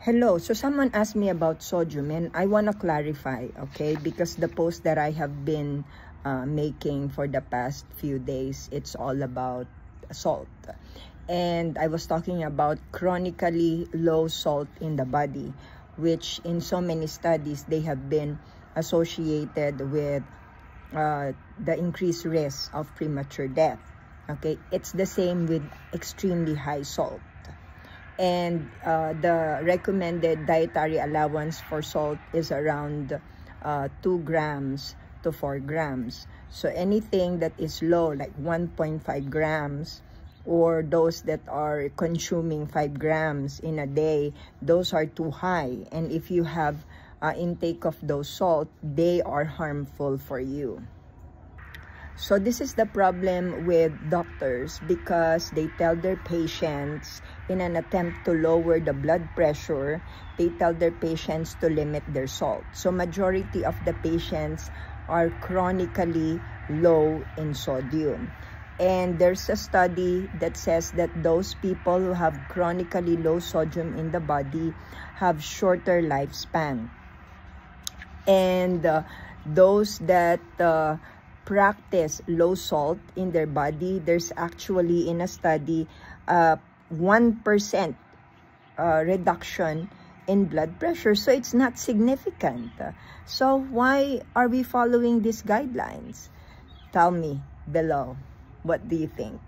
Hello, so someone asked me about sodium and I want to clarify, okay, because the post that I have been making for the past few days, it's all about salt. And I was talking about chronically low salt in the body, which in so many studies, they have been associated with the increased risk of premature death. Okay, it's the same with extremely high salt. And the recommended dietary allowance for salt is around 2 grams to 4 grams. So anything that is low, like 1.5 grams, or those that are consuming 5 grams in a day, those are too high. And if you have intake of those salt, they are harmful for you. So this is the problem with doctors, because they tell their patients, in an attempt to lower the blood pressure, they tell their patients to limit their salt. So majority of the patients are chronically low in sodium. And there's a study that says that those people who have chronically low sodium in the body have shorter lifespan. And those that practice low salt in their body, there's actually in a study 1% reduction in blood pressure. So it's not significant. So why are we following these guidelines? Tell me below. What do you think?